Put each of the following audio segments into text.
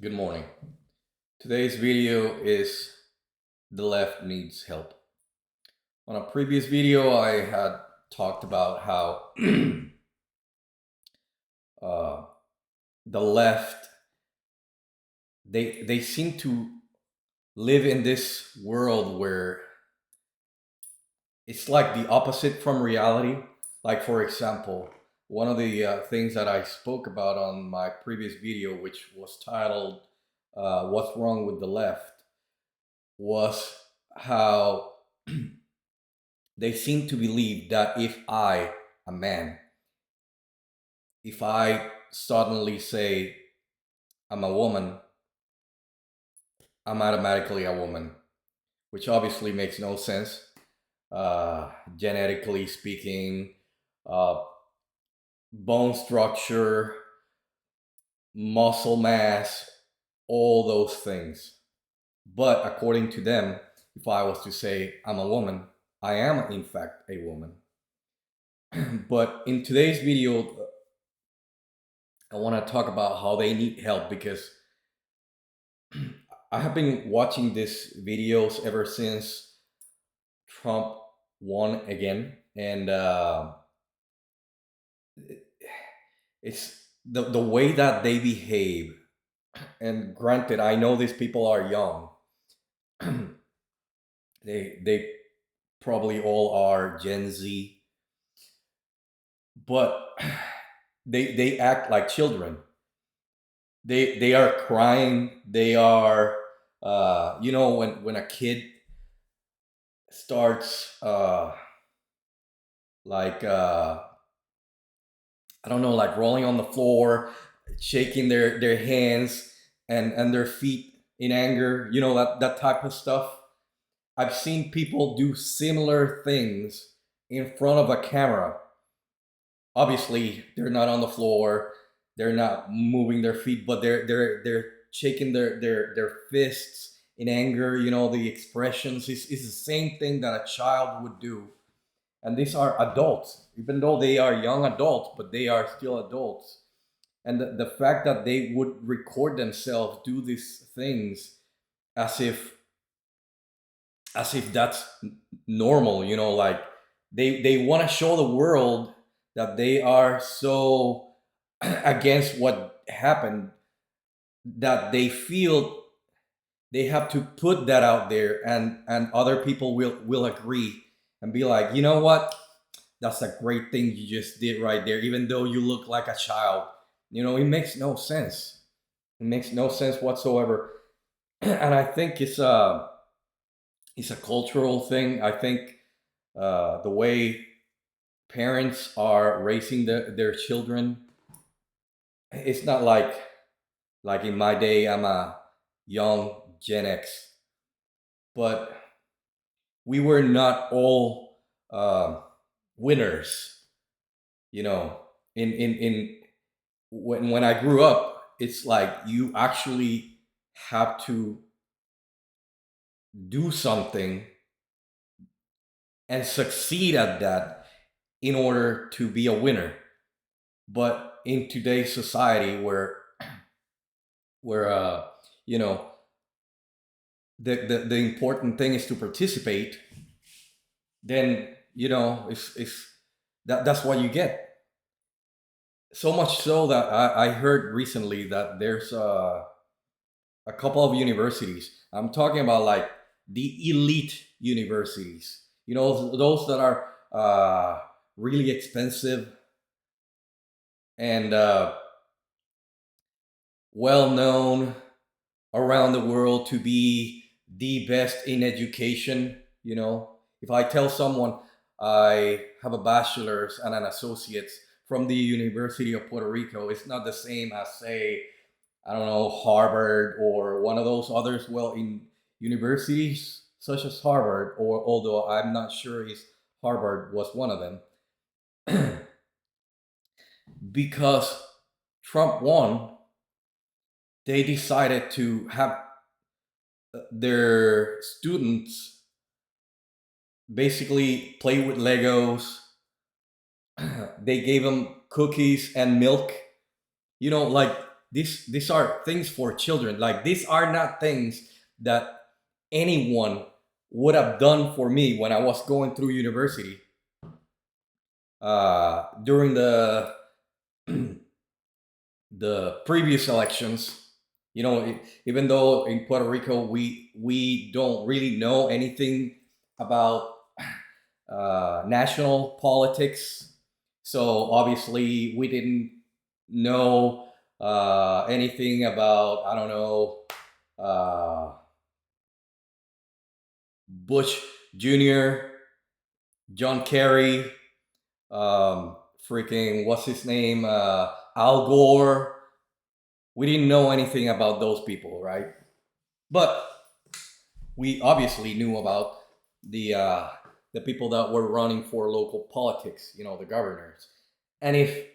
Good morning. Today's video is the left needs help. On a previous video, I had talked about how uh, the left they seem to live in this world where it's like the opposite from reality. Like for example, one of the things that I spoke about on my previous video, which was titled "What's Wrong with the Left," was how they seem to believe that if I, a man, if I suddenly say I'm a woman, I'm automatically a woman, which obviously makes no sense. Genetically speaking, uh, bone structure, muscle mass, all those things. But according to them, if I was to say I'm a woman, I am in fact a woman. But in today's video, I want to talk about how they need help because I have been watching these videos ever since Trump won again, and it's the way that they behave. And granted, I know these people are young; they probably all are Gen Z, but they act like children. They are crying. They are when a kid starts like I don't know, like rolling on the floor, shaking their hands and their feet in anger, that type of stuff. I've seen people do similar things in front of a camera. Obviously, they're not on the floor, they're not moving their feet, but they're shaking their fists in anger. The expressions is the same thing that a child would do, and these are adults, even though they are young adults, but they are still adults. And the fact that they would record themselves do these things as if that's normal, like they want to show the world that they are so against what happened that they feel they have to put that out there, and other people will agree and be like, you know what, that's a great thing you just did right there, even though you look like a child. It makes no sense. It makes no sense whatsoever. And I think it's a cultural thing. I think the way parents are raising their children, it's not like in my day. I'm a young Gen X, but we were not all winners. You know, in when I grew up, it's like you actually have to do something and succeed at that in order to be a winner. But in today's society, where you know the important thing is to participate, then it's that's what you get. So much so that I heard recently that there's a couple of universities. I'm talking about like the elite universities. Those that are really expensive and well known around the world to be the best in education. If I tell someone I have a bachelor's and an associate's from the University of Puerto Rico, it's not the same as, say, I don't know, Harvard or one of those others. Well, in universities such as Harvard, or although I'm not sure if Harvard was one of them, because Trump won, they decided to have their students basically play with Legos. They gave them cookies and milk, like these are things for children. Like, these are not things that anyone would have done for me when I was going through university, during the previous elections. You know, even though in Puerto Rico we don't really know anything about national politics, so obviously we didn't know anything about, I don't know, Bush Jr., John Kerry, freaking what's his name, Al Gore. We didn't know anything about those people, right? But we obviously knew about the people that were running for local politics, you know, the governors. And if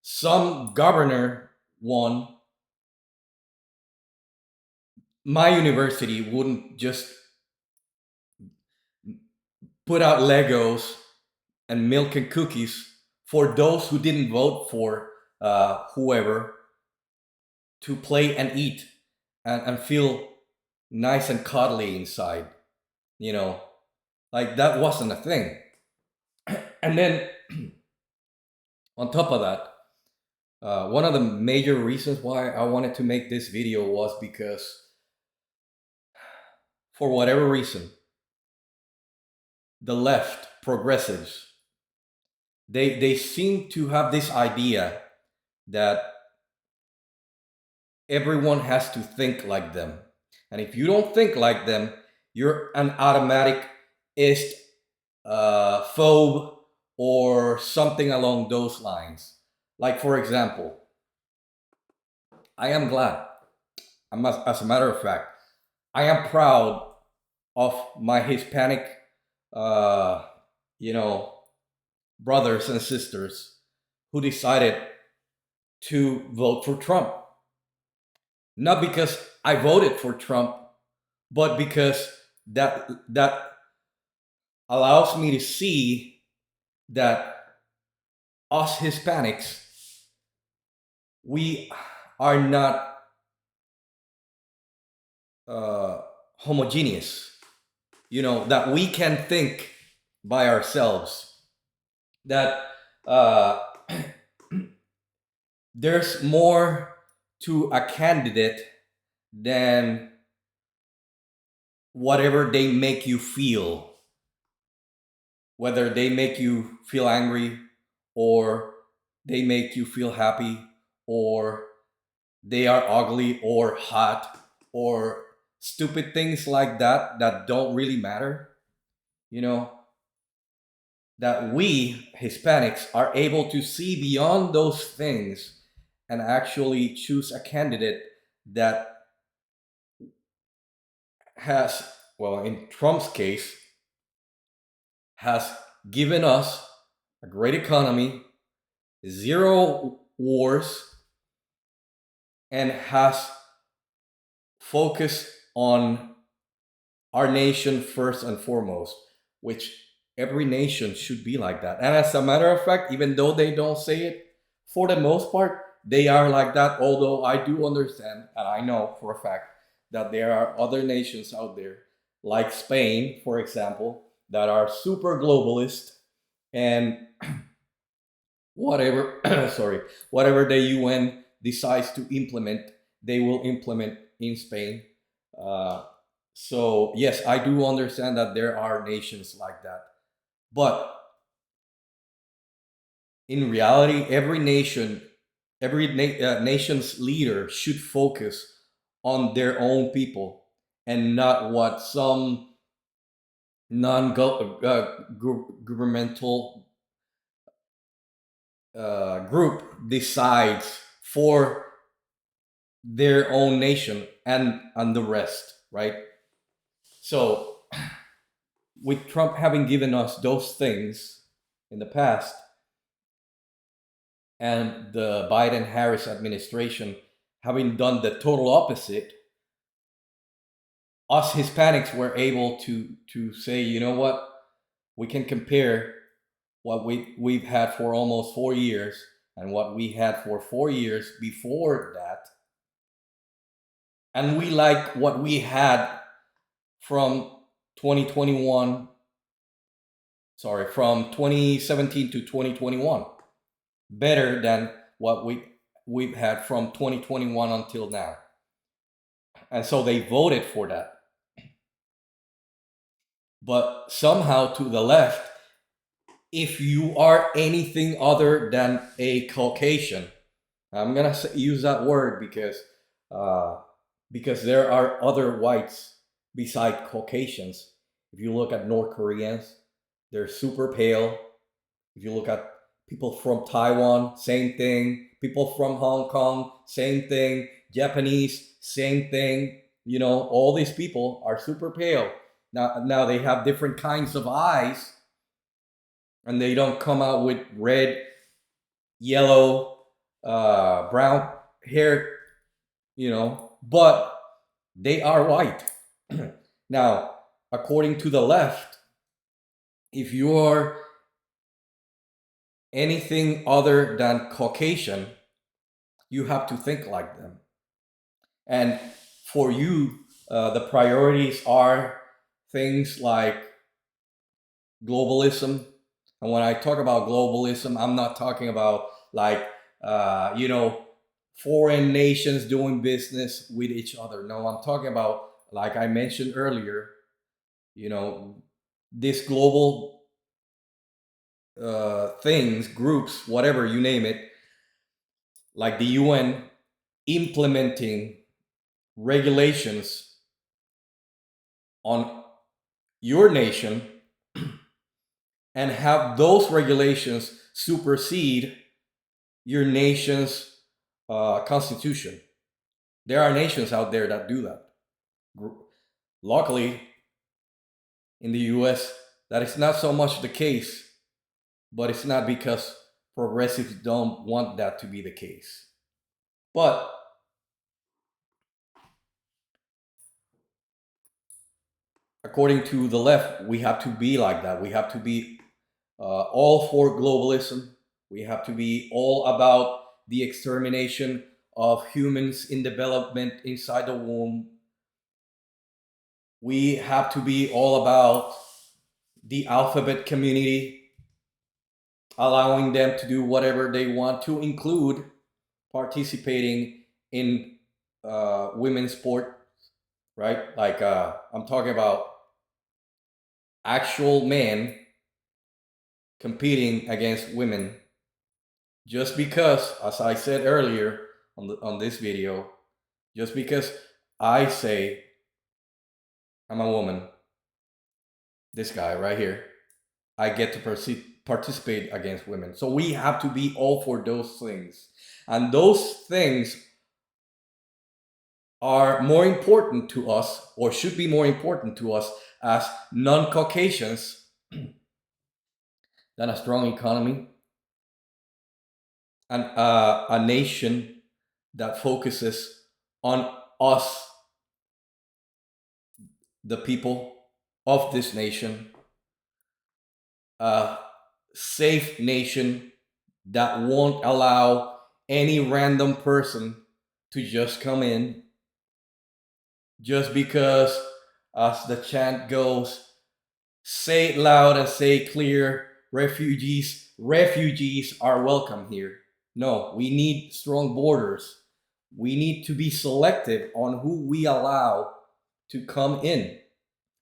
some governor won, my university wouldn't just put out Legos and milk and cookies for those who didn't vote for whoever, to play and eat and feel nice and cuddly inside. You know, like, that wasn't a thing. And then on top of that, one of the major reasons why I wanted to make this video was because, for whatever reason, the left, progressives, they seem to have this idea that everyone has to think like them. And if you don't think like them, you're an automatic ist, phobe, or something along those lines. Like, for example, I am glad, as a matter of fact, I am proud of my Hispanic, you know, brothers and sisters who decided to vote for Trump. Not because I voted for Trump, but because that allows me to see that us Hispanics, we are not homogeneous. You know, that we can think by ourselves. That there's more to a candidate than whatever they make you feel. Whether they make you feel angry, or they make you feel happy, or they are ugly or hot, or stupid things like that that don't really matter. You know, that we Hispanics are able to see beyond those things and actually choose a candidate that has, well, in Trump's case, has given us a great economy, zero wars, and has focused on our nation first and foremost, which every nation should be like that. And as a matter of fact, even though they don't say it, for the most part, they are like that. Although I do understand, and I know for a fact, that there are other nations out there, like Spain, for example, that are super globalist, and whatever, sorry, whatever the UN decides to implement, they will implement in Spain. So yes, I do understand that there are nations like that, but in reality, every nation, nation's leader should focus on their own people, and not what some non-governmental group decides for their own nation and the rest, right? So, with Trump having given us those things in the past, and the Biden-Harris administration having done the total opposite, us Hispanics were able to say, you know what, we can compare what we've had for almost 4 years and what we had for 4 years before that, and we like what we had from 2021, sorry, from 2017 to 2021, better than what we've had from 2021 until now. And so they voted for that. But somehow to the left, if you are anything other than a Caucasian, I'm gonna use that word because there are other whites beside Caucasians. If you look at North Koreans, they're super pale. If you look at people from Taiwan, same thing. People from Hong Kong, same thing. Japanese, same thing. You know, all these people are super pale. Now they have different kinds of eyes, and they don't come out with red, yellow, brown hair, you know, but they are white. Now, according to the left, if you're anything other than Caucasian, you have to think like them. And for you, the priorities are things like globalism. And when I talk about globalism, I'm not talking about like, you know, foreign nations doing business with each other. No, I'm talking about, like I mentioned earlier, you know, this global things, groups, whatever you name it, like the UN implementing regulations on your nation and have those regulations supersede your nation's constitution. There are nations out there that do that. Luckily, in the US, that is not so much the case, but it's not because progressives don't want that to be the case. But according to the left, we have to be like that. We have to be all for globalism. We have to be all about the extermination of humans in development inside the womb. We have to be all about the alphabet community, allowing them to do whatever they want, to include participating in women's sport, right? Like I'm talking about actual men competing against women, just because, as I said earlier on this video, just because I say I'm a woman, this guy right here, I get to participate against women. So we have to be all for those things. And those things are more important to us, or should be more important to us as non-Caucasians, than a strong economy and a nation that focuses on us, the people of this nation, a safe nation that won't allow any random person to just come in just because, as the chant goes, say it loud and say it clear, refugees are welcome here. No, we need strong borders. We need to be selective on who we allow to come in,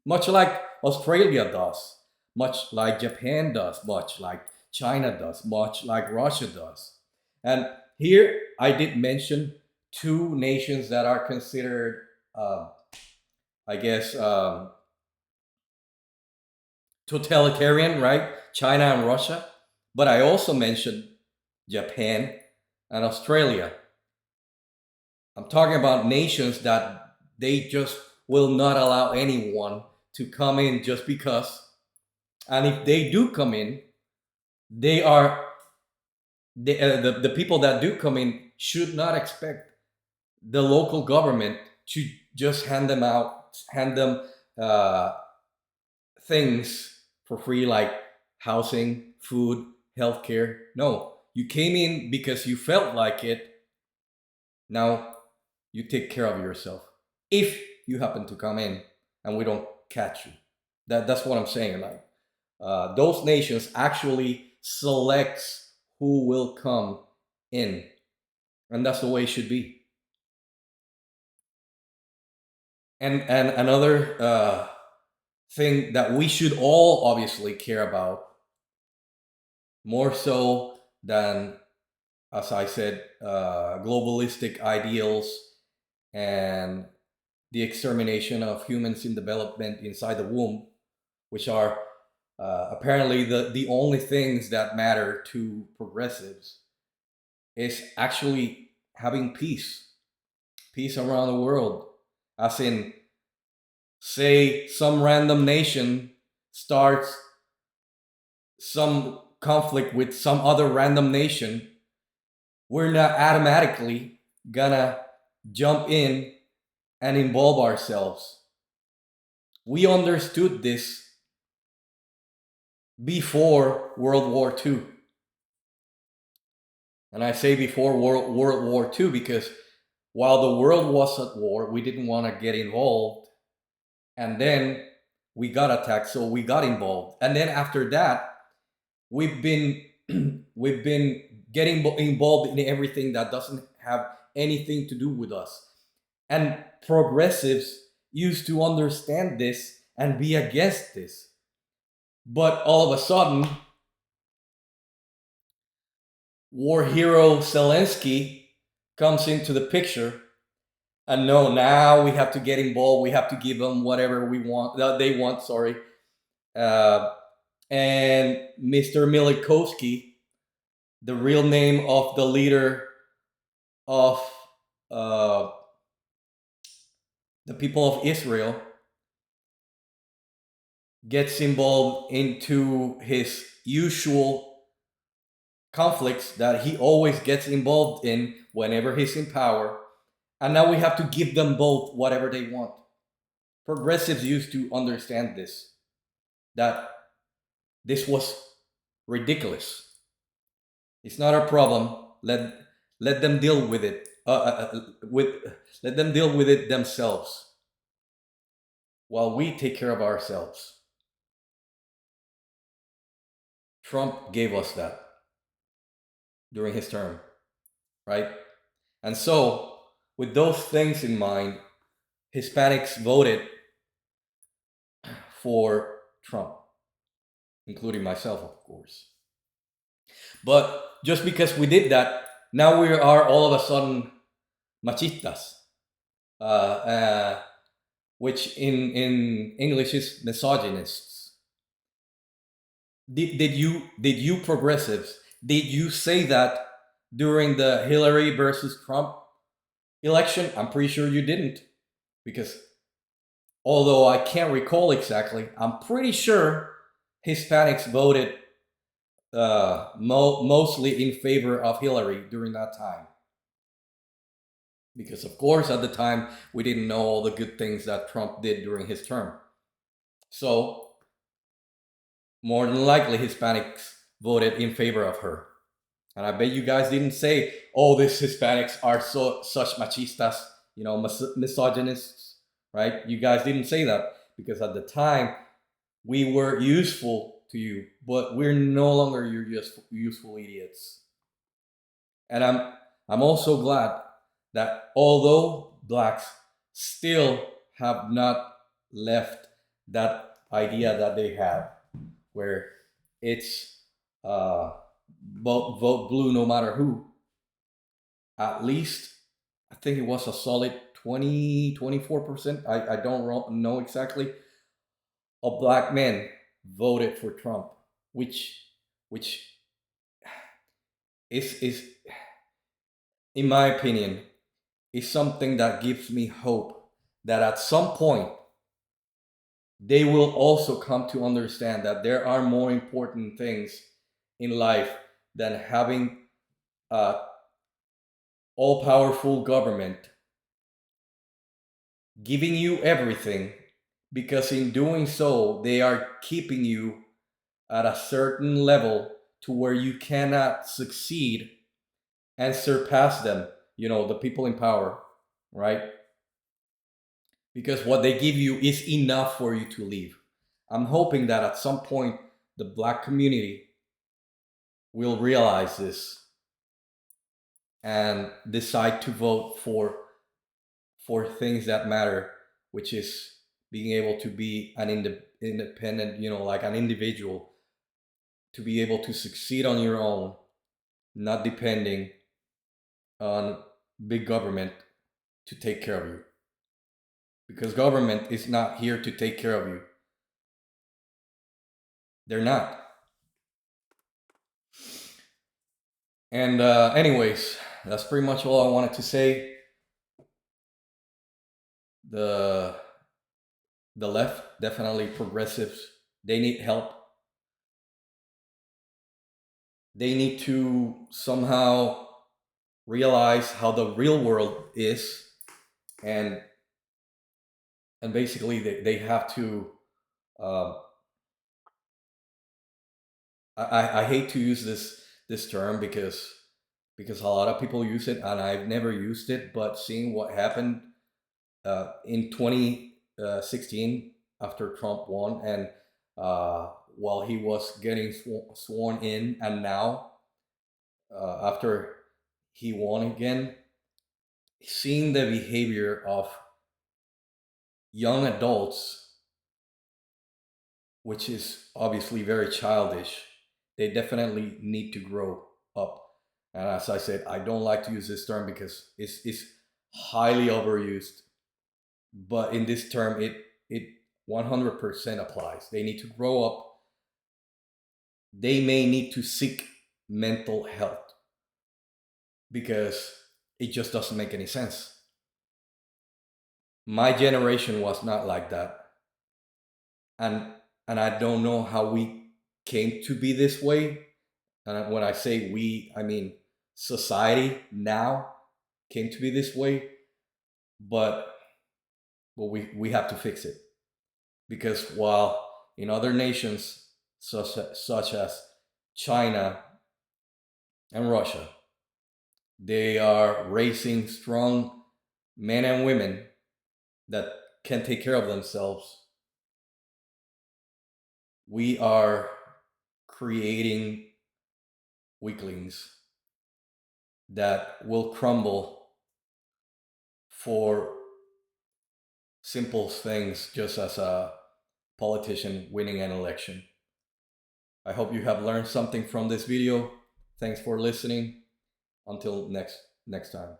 much like Australia does, much like Japan does, much like China does, much like Russia does. And here I did mention two nations that are considered, I guess, totalitarian, right? China and Russia. But I also mentioned Japan and Australia. I'm talking about nations that they just will not allow anyone to come in just because. And if they do come in, they are the people that do come in should not expect the local government to just hand them uh, things for free, like housing, food, healthcare. No, you came in because you felt like it. Now you take care of yourself. if you happen to come in and we don't catch you. That's what I'm saying. Like those nations actually selects who will come in, and that's the way it should be. And another thing that we should all obviously care about, more so than, as I said, globalistic ideals and the extermination of humans in development inside the womb, which are apparently the only things that matter to progressives, is actually having peace around the world. As in, say some random nation starts some conflict with some other random nation, we're not automatically gonna jump in and involve ourselves. We understood this before World War II. And I say before World War II because while the world was at war, we didn't want to get involved. And then we got attacked, so we got involved. And then after that, we've been we've been getting involved in everything that doesn't have anything to do with us. And progressives used to understand this and be against this. But all of a sudden, war hero Zelensky comes into the picture, and no, now we have to get involved. We have to give them whatever we want. They want, sorry. Uh, and Mr. Milikowski, the real name of the leader of uh, the people of Israel, gets involved into his usual conflicts that he always gets involved in whenever he's in power. And now we have to give them both whatever they want. Progressives used to understand this, that this was ridiculous. It's not our problem. Let them deal with it. Let them deal with it themselves, while we take care of ourselves. Trump gave us that during his term, right? And so, with those things in mind, Hispanics voted for Trump, including myself, of course. But just because we did that, now we are all of a sudden machistas, which in English is misogynists. Did you progressives, did you say that during the Hillary versus Trump election? I'm pretty sure you didn't, because although I can't recall exactly, I'm pretty sure Hispanics voted mostly in favor of Hillary during that time. Because, of course, at the time, we didn't know all the good things that Trump did during his term. So, more than likely, Hispanics voted in favor of her. And I bet you guys didn't say, oh, these Hispanics are such machistas, misogynists, right? You guys didn't say that because at the time, we were useful to you, but we're no longer your useful idiots. And I'm also glad that although blacks still have not left that idea that they have, where it's vote blue no matter who, at least I think it was a solid 24%. I don't know exactly, of black men voted for Trump, which is in my opinion is something that gives me hope that at some point they will also come to understand that there are more important things in life than having all-powerful government giving you everything, because in doing so they are keeping you at a certain level to where you cannot succeed and surpass them, the people in power, right? because what they give you is enough for you to leave. I'm hoping that at some point the Black community will realize this and decide to vote for things that matter, which is being able to be an independent, like an individual, to be able to succeed on your own, not depending on big government to take care of you. Because government is not here to take care of you. They're not. And anyways, that's pretty much all I wanted to say. The left, definitely progressives, they need help. They need to somehow realize how the real world is, and basically they have to I hate to use this term because a lot of people use it and I've never used it, but seeing what happened in 2016 after Trump won, and while he was getting sworn in, and now after he won again, seeing the behavior of young adults, which is obviously very childish, they definitely need to grow up. And as I said, I don't like to use this term because it's highly overused. But in this term, it 100% applies. They need to grow up. They may need to seek mental health because it just doesn't make any sense. My generation was not like that. And I don't know how we came to be this way. And when I say we, I mean society now came to be this way. But we have to fix it. Because while in other nations such as China and Russia, they are raising strong men and women that can take care of themselves, we are creating weaklings that will crumble for simple things, just as a politician winning an election. I hope you have learned something from this video. Thanks for listening. Until next time.